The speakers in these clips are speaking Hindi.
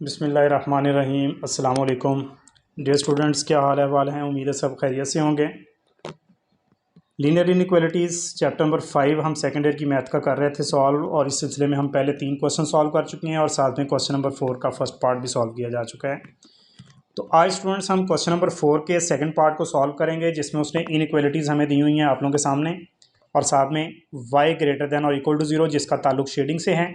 बिस्मिल्लाहिर्रहमानिर्रहीम। अस्सलाम वालेकुम डियर स्टूडेंट्स, क्या हाल अहवाल हैं। उम्मीद है सब खैरियत से होंगे। लीनियर इनइक्वालिटीज़ चैप्टर नंबर 5 हम सेकेंड ईयर की मैथ का कर रहे थे सॉल्व, और इस सिलसिले में हम पहले 3 क्वेश्चन सॉल्व कर चुके हैं और साथ में क्वेश्चन नंबर 4 का फर्स्ट पार्ट भी सॉल्व किया जा चुका है। तो आज स्टूडेंट्स हम क्वेश्चन नंबर 4 के सेकेंड पार्ट को सॉल्व करेंगे, जिसमें उसने इनइक्वालिटीज़ हमें दी हुई हैं आप लोगों के सामने, और साथ में y ग्रेटर देन और इक्वल टू 0 जिसका ताल्लुक शेडिंग से है।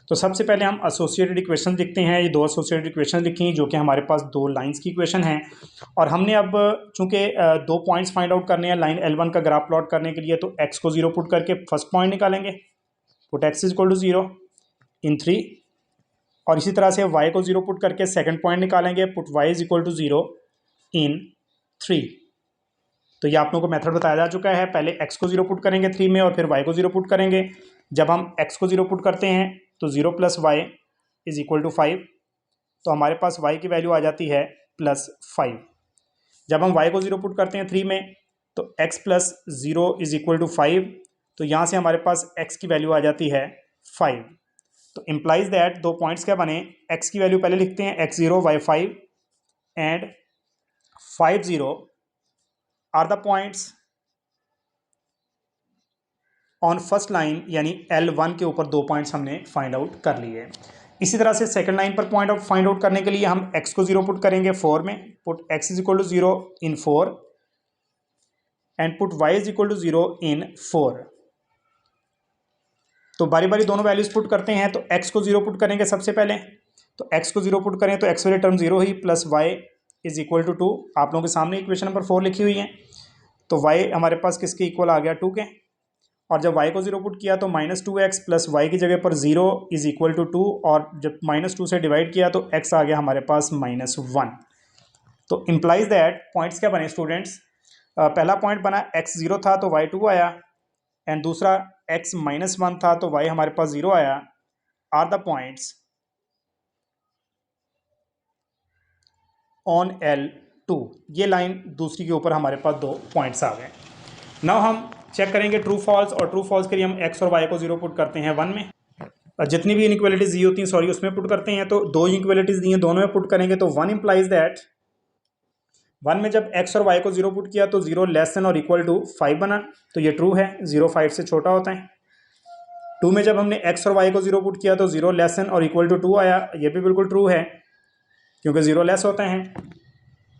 तो सबसे पहले हम एसोसिएटेड इक्वेशन लिखते हैं। ये 2 एसोसिएटेड इक्वेशन लिखी हैं जो कि हमारे पास 2 लाइंस की इक्वेशन है, और हमने अब चूंकि 2 पॉइंट्स फाइंड आउट करने हैं लाइन L1 का ग्राफ प्लॉट करने के लिए, तो x को 0 पुट करके फर्स्ट पॉइंट निकालेंगे, put x is equal to 0 in 3, और इसी तरह से y को 0 पुट करके सेकंड पॉइंट निकालेंगे, put y is equal to 0 in 3। तो ये आप लोगों को मेथड बताया जा चुका है। पहले x को 0 पुट करेंगे 3 में और फिर y को 0 पुट करेंगे। जब हम x को 0 पुट करते हैं तो 0 plus Y is equal to 5, तो हमारे पास y की वैल्यू आ जाती है +5। जब हम y को 0 पुट करते हैं 3 में तो x plus 0 is equal to 5, तो यहाँ से हमारे पास x की वैल्यू आ जाती है 5। तो इम्प्लाइज दैट 2 पॉइंट्स क्या बने, x की वैल्यू पहले लिखते हैं x0 y5 and 50 are the points on first line, यानी L1 के ऊपर 2 पॉइंट्स हमने फाइंड आउट कर लिए। इसी तरह से सेकंड लाइन पर पॉइंट आउट फाइंड आउट करने के लिए हम x को 0 पुट करेंगे 4 में, put x is equal to 0 in 4 and put y is equal to 0 in 4। तो बारी बारी दोनों वैल्यूज पुट करते हैं। तो x को 0 पुट करेंगे सबसे पहले, तो x को 0 पुट करें तो x वाली टर्म 0 ही, plus y is equal to 2। आप लोगों के सामने इक्वेशन नंबर 4 लिखी हुई है। तो y हमारे पास किसके इक्वल आ गया, 2 के, और जब y को 0 पुट किया तो -2x प्लस y की जगह पर 0 इज इक्वल टू 2, और जब -2 से डिवाइड किया तो x आ गया हमारे पास -1। तो इम्प्लाइज दैट पॉइंट्स क्या बने स्टूडेंट्स, पहला पॉइंट बना x0 था तो y2 आया, एंड दूसरा x -1 था तो y हमारे पास 0 आया। Are the points on L2, ये लाइन दूसरी के ऊपर हमारे पास 2 पॉइंट्स आ गए। नाउ हम चेक करेंगे ट्रू फॉल्स, और ट्रू फॉल्स के लिए हम x और y को 0 पुट करते हैं 1 में, और जितनी भी इनइक्वालिटीज दी होती हैं सॉरी उसमें पुट करते हैं। तो 2 इनइक्वालिटीज दी हैं, दोनों में पुट करेंगे तो 1 इम्प्लाइज दैट 1 में जब x और y को 0 पुट किया तो 0 लेस देन और इक्वल टू 5 बना, तो ये ट्रू है, 0 5 से छोटा होता है। 2 में जब हमने x और y को 0 पुट किया तो 0 लेस देन और इक्वल टू 2 आया, ये भी बिल्कुल ट्रू है क्योंकि 0 लेस होता है।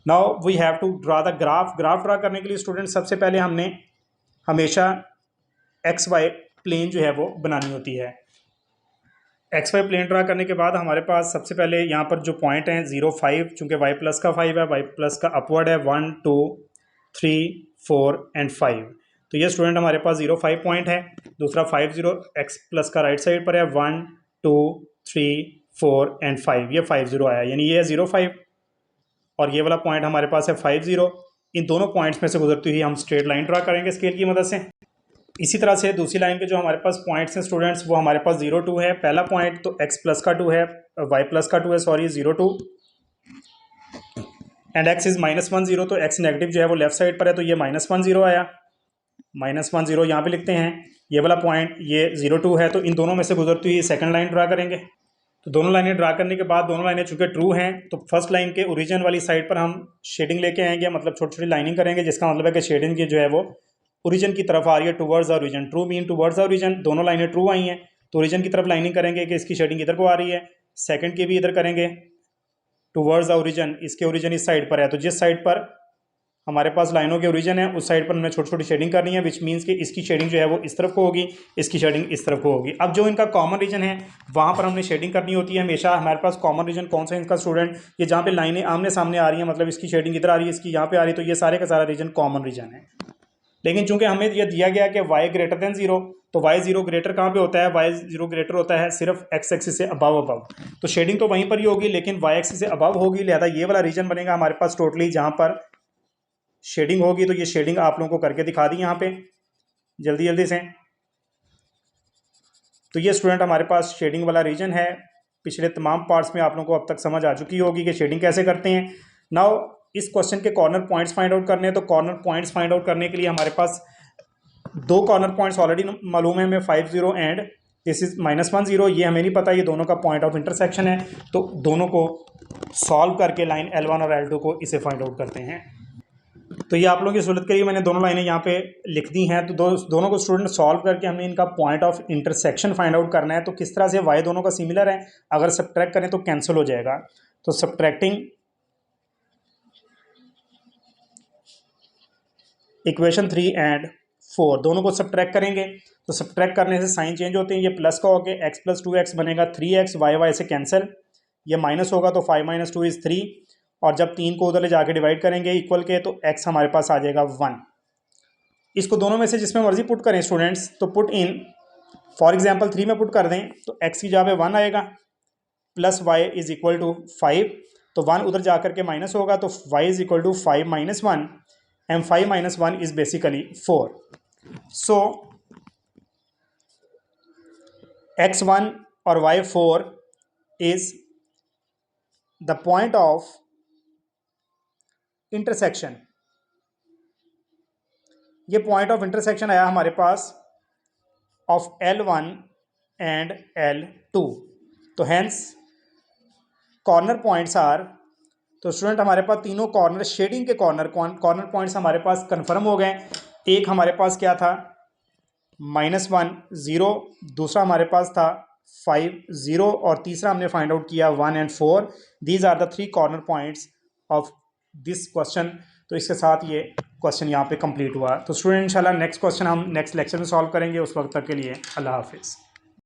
Now we have to draw the graph. Graph ड्रा करने के लिए स्टूडेंट सबसे पहले हमने हमेशा एक्स वाई प्लेन जो है वो बनानी होती है। एक्स वाई प्लेन ड्रा करने के बाद हमारे पास सबसे पहले यहाँ पर जो पॉइंट हैं 0 5, चूँकि वाई प्लस का 5 है, वाई प्लस का अपवर्ड है 1 2 3 4 एंड 5, तो ये स्टूडेंट हमारे पास 0 5 पॉइंट है। दूसरा 5 0 एक्स प्लस का राइट साइड पर है 1 2 3 4 एंड 5, ये 5 0 आया, यानी ये है 0 5, और ये वाला पॉइंट हमारे पास है 5 0। इन दोनों पॉइंट्स में से गुजरती हुई हम स्ट्रेट लाइन ड्रा करेंगे स्केल की मदद से। इसी तरह से दूसरी लाइन के जो हमारे पास पॉइंट्स हैं स्टूडेंट्स, वो हमारे पास 0 2 है। पहला पॉइंट तो x प्लस का 2 है, y प्लस का 2 है, सॉरी 0 2, एंड x इज -1 0, तो x नेगेटिव जो है वो लेफ्ट साइड पर है, तो ये -1 0 आया, -1 0 यहाँ पे लिखते हैं। ये वाला पॉइंट ये 0 2 है, तो इन दोनों में से गुजरती हुई सेकंड लाइन ड्रा करेंगे। तो दोनों लाइनें ड्रा करने के बाद दोनों लाइनें चूंकि ट्रू हैं, तो फर्स्ट लाइन के ओरिजिन वाली साइड पर हम शेडिंग लेके आएंगे, मतलब छोटी छोटी लाइनिंग करेंगे, जिसका मतलब है कि शेडिंग की जो है वो ओरिजिन की तरफ आ रही है, towards the origin. True mean towards the origin, दोनों लाइनें ट्रू आई हैं तो ओरिजिन की तरफ लाइनिंग करेंगे कि इसकी शेडिंग इधर को आ रही है। सेकंड की भी इधर करेंगे टुवर्ड्स द ओरिजिन, इसके ओरिजिन इस साइड पर है, तो जिस साइड पर हमारे पास लाइनों के ओरिजिन है उस साइड पर हमने छोटी छोटी शेडिंग करनी है, विच मीन्स कि इसकी शेडिंग जो है वो इस तरफ को होगी, इसकी शेडिंग इस तरफ को होगी। अब जो इनका कॉमन रीजन है वहाँ पर हमने शेडिंग करनी होती है हमेशा। हमारे पास कॉमन रीजन कौन सा है इनका स्टूडेंट, ये जहाँ पे लाइनें आमने सामने आ रही हैं, मतलब इसकी शेडिंग इधर आ रही है, इसकी यहाँ पे आ रही है, तो ये सारे का सारा रीजन कॉमन रीजन है। लेकिन चूंकि हमें यह दिया गया कि y ग्रेटर देन 0, तो y 0 ग्रेटर कहाँ पे होता है, y 0 ग्रेटर होता है सिर्फ x एक्सिस से अबव, तो शेडिंग तो वहीं पर ही होगी लेकिन y एक्सिस से अबव होगी, लिहाजा ये वाला रीजन बनेगा हमारे पास टोटली जहाँ पर शेडिंग होगी। तो ये शेडिंग आप लोगों को करके दिखा दी यहाँ पे जल्दी जल्दी से। तो ये स्टूडेंट हमारे पास शेडिंग वाला रीजन है। पिछले तमाम पार्ट्स में आप लोगों को अब तक समझ आ चुकी होगी कि शेडिंग कैसे करते हैं। नाउ इस क्वेश्चन के कॉर्नर पॉइंट्स फाइंड आउट करने हैं, तो कॉर्नर पॉइंट्स फाइंड आउट करने के लिए हमारे पास 2 कॉर्नर पॉइंट्स ऑलरेडी मालूम है हमें, 5 0 एंड दिस इज -1 0, ये हमें नहीं पता ये दोनों का पॉइंट ऑफ इंटरसेक्शन है, तो दोनों को सॉल्व करके लाइन L1 और L2 को इसे फाइंड आउट करते हैं। तो ये आप लोगों की सहूलत के लिए मैंने दोनों लाइनें यहाँ पे लिख दी हैं। तो दोनों को स्टूडेंट सॉल्व करके हमने इनका point of intersection find out करना है। तो किस तरह से y दोनों का सिमिलर है, अगर सब्ट्रैक्ट करें तो कैंसिल हो जाएगा। तो सब्ट्रैक्टिंग इक्वेशन 3 एंड 4 दोनों को सब्ट्रैक्ट करेंगे, तो सब्ट्रैक्ट करने से साइन चेंज होते हैं। ये प्लस का होके x + 2x बनेगा 3x, y से कैंसिल, ये माइनस होगा तो 5 - 2 = 3, और जब 3 को उधर ले जाके डिवाइड करेंगे इक्वल के, तो x हमारे पास आ जाएगा 1। इसको दोनों में से जिसमें मर्जी पुट करें स्टूडेंट्स, तो पुट इन फॉर एग्जांपल 3 में पुट कर दें तो x की जगह पे 1 आएगा, प्लस y = 5, तो 1 उधर जा करके माइनस होगा, तो y = 5 - 1, and 5 - 1 is basically 4. So x1 और y4 is the point of intersection. ये पॉइंट ऑफ इंटरसेक्शन आया हमारे पास ऑफ L1 एंड L2। तो हैंस कॉर्नर पॉइंट्स आर, तो स्टूडेंट हमारे पास तीनों कॉर्नर शेडिंग के कॉर्नर पॉइंट्स हमारे पास कंफर्म हो गए। एक हमारे पास क्या था -1 0, दूसरा हमारे पास था 5 0, और तीसरा हमने फाइंड आउट किया 1 and 4। These are the 3 corner points of this question. तो इसके साथ ये क्वेश्चन यहाँ पे कंप्लीट हुआ। तो स्टूडेंट इंशाल्लाह नेक्स्ट क्वेश्चन हम नेक्स्ट लेक्चर में सॉल्व करेंगे। उस वक्त तक के लिए अल्लाह हाफिज़।